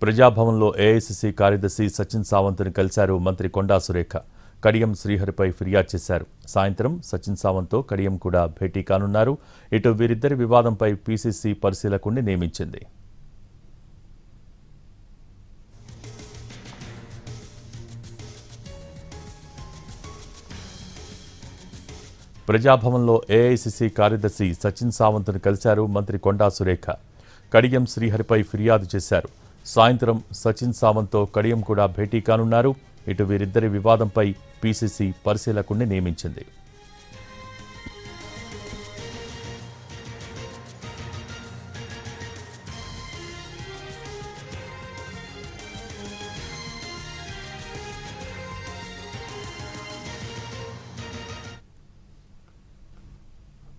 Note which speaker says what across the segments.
Speaker 1: ప్రజాభవన్లో AICC కార్యదర్శి సచిన్ సావంత్ను కలిశారు మంత్రి కొండా సురేఖ. కడియం శ్రీహరిపై ఫిర్యాదు చేశారు. సాయంత్రం సచిన్ సావంత్తో కడియం కూడా భేటీ కానున్నారు. ఇటు వీరిద్దరి వివాదంపై పీసీసీ పరిశీలకుడిని నియమించింది. ప్రజాభవన్లో ఏఐసీసీ కార్యదర్శి సచిన్ సావంత్ను కలిశారు మంత్రి కొండా సురేఖ. కడియం శ్రీహరిపై ఫిర్యాదు చేశారు. సాయంత్రం సచిన్ సావంత్తో కడియం కూడా భేటీ కానున్నారు. ఇటు వీరిద్దరి వివాదంపై పీసీసీ పరిశీలకుడిని నియమించింది.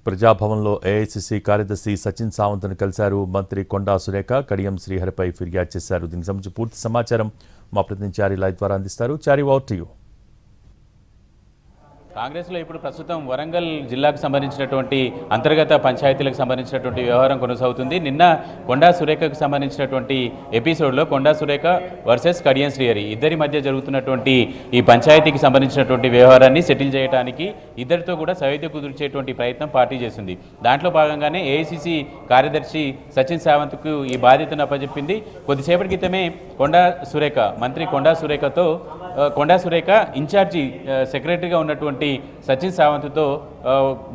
Speaker 1: ప్రజాభవన్లో ఏఐసీసీ కార్యదర్శి సచిన్ సావంత్ను కలిశారు మంత్రి కొండా సురేఖ. కడియం శ్రీహరిపై ఫిర్యాదు చేశారు. దీనికి సంబంధించి పూర్తి సమాచారం మా ప్రతినిధి చారి లైవ్ ద్వారా అందిస్తారు. చారి, ఓవర్ టు యు.
Speaker 2: కాంగ్రెస్లో ఇప్పుడు ప్రస్తుతం వరంగల్ జిల్లాకు సంబంధించినటువంటి అంతర్గత పంచాయతీలకు సంబంధించినటువంటి వ్యవహారం కొనసాగుతుంది. నిన్న కొండా సురేఖకు సంబంధించినటువంటి ఎపిసోడ్లో కొండా సురేఖ వర్సెస్ కడియం శ్రీహరి ఇద్దరి మధ్య జరుగుతున్నటువంటి ఈ పంచాయతీకి సంబంధించినటువంటి వ్యవహారాన్ని సెటిల్ చేయడానికి ఇద్దరితో కూడా సయోధ్య కుదిర్చేటువంటి ప్రయత్నం పార్టీ చేసింది. దాంట్లో భాగంగానే ఏఐసీసీ కార్యదర్శి సచిన్ సావంత్కు ఈ బాధ్యతను అప్పచెప్పింది. కొద్దిసేపటి క్రితమే మంత్రి కొండా సురేఖ ఇన్ఛార్జి సెక్రటరీగా ఉన్నటువంటి సచిన్ సావంత్తో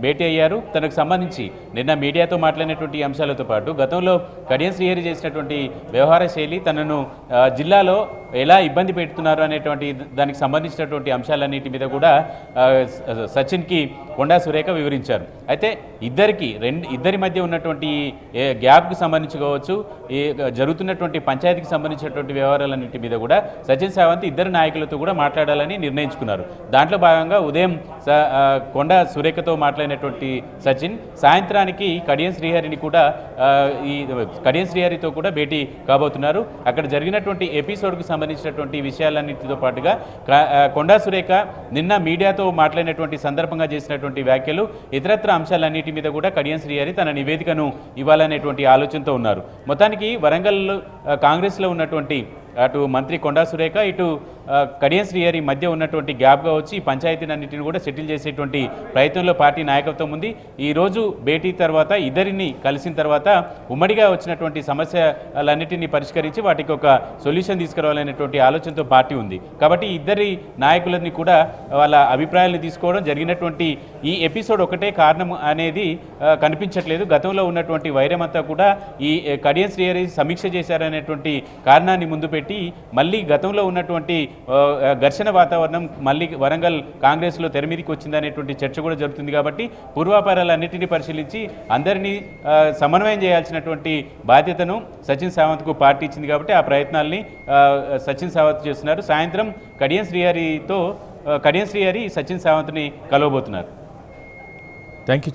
Speaker 2: భేటీ అయ్యారు. తనకు సంబంధించి నిన్న మీడియాతో మాట్లాడినటువంటి అంశాలతో పాటు గతంలో కడియం శ్రీహరి చేసినటువంటి వ్యవహార శైలి తనను జిల్లాలో ఎలా ఇబ్బంది పెడుతున్నారు అనేటువంటి దానికి సంబంధించినటువంటి అంశాలన్నిటి మీద కూడా సచిన్కి కొండా సురేఖ వివరించారు. అయితే ఇద్దరి మధ్య ఉన్నటువంటి గ్యాప్కి సంబంధించి కావచ్చు, జరుగుతున్నటువంటి పంచాయతీకి సంబంధించినటువంటి వ్యవహారాలన్నింటి మీద కూడా సచిన్ సావంత్ ఇద్దరు నాయకులతో కూడా మాట్లాడాలని నిర్ణయించుకున్నారు. దాంట్లో భాగంగా ఉదయం కొండా సురేఖతో మాట్లాడినటువంటి సచిన్ సాయంత్రానికి కడియం శ్రీహరితో కూడా భేటీ కాబోతున్నారు. అక్కడ జరిగినటువంటి ఎపిసోడ్కు సంబంధించినటువంటి విషయాలన్నింటితో పాటుగా కొండా సురేఖ నిన్న మీడియాతో మాట్లాడినటువంటి సందర్భంగా చేసినటువంటి వ్యాఖ్యలు, ఇతరత్ర అంశాలన్నిటి మీద కూడా కడియం శ్రీహరి తన నివేదికను ఇవ్వాలనేటువంటి ఆలోచనతో ఉన్నారు. మొత్తానికి వరంగల్ కాంగ్రెస్లో ఉన్నటువంటి అటు మంత్రి కొండా సురేఖ, ఇటు కడియం శ్రీహరి మధ్య ఉన్నటువంటి గ్యాప్గా వచ్చి పంచాయతీలన్నింటిని కూడా సెటిల్ చేసేటువంటి ప్రయత్నంలో పార్టీ నాయకత్వం ఉంది. ఈరోజు భేటీ తర్వాత ఇద్దరిని కలిసిన తర్వాత ఉమ్మడిగా వచ్చినటువంటి సమస్యలన్నింటినీ పరిష్కరించి వాటికి ఒక సొల్యూషన్ తీసుకురావాలనేటువంటి ఆలోచనతో పార్టీ ఉంది. కాబట్టి ఇద్దరి నాయకులని కూడా వాళ్ళ అభిప్రాయాలను తీసుకోవడం జరిగినటువంటి ఈ ఎపిసోడ్ ఒకటే కారణం అనేది కనిపించట్లేదు. గతంలో ఉన్నటువంటి వైరమంతా కూడా ఈ కడియం శ్రీహరి సమీక్ష చేశారనేటువంటి కారణాన్ని ముందు పెట్టి మళ్ళీ గతంలో ఉన్నటువంటి ఘర్షణ వాతావరణం మళ్ళీ వరంగల్ కాంగ్రెస్లో తెరమీదికి వచ్చిందనేటువంటి చర్చ కూడా జరుగుతుంది. కాబట్టి పూర్వాపారాలన్నింటినీ పరిశీలించి అందరినీ సమన్వయం చేయాల్సినటువంటి బాధ్యతను సచిన్ సావంత్కు పార్టీ ఇచ్చింది. కాబట్టి ఆ ప్రయత్నాల్ని సచిన్ సావంత్ చేస్తున్నారు. సాయంత్రం కడియం శ్రీహరి సచిన్ సావంత్ని కలవబోతున్నారు.
Speaker 1: Thank you.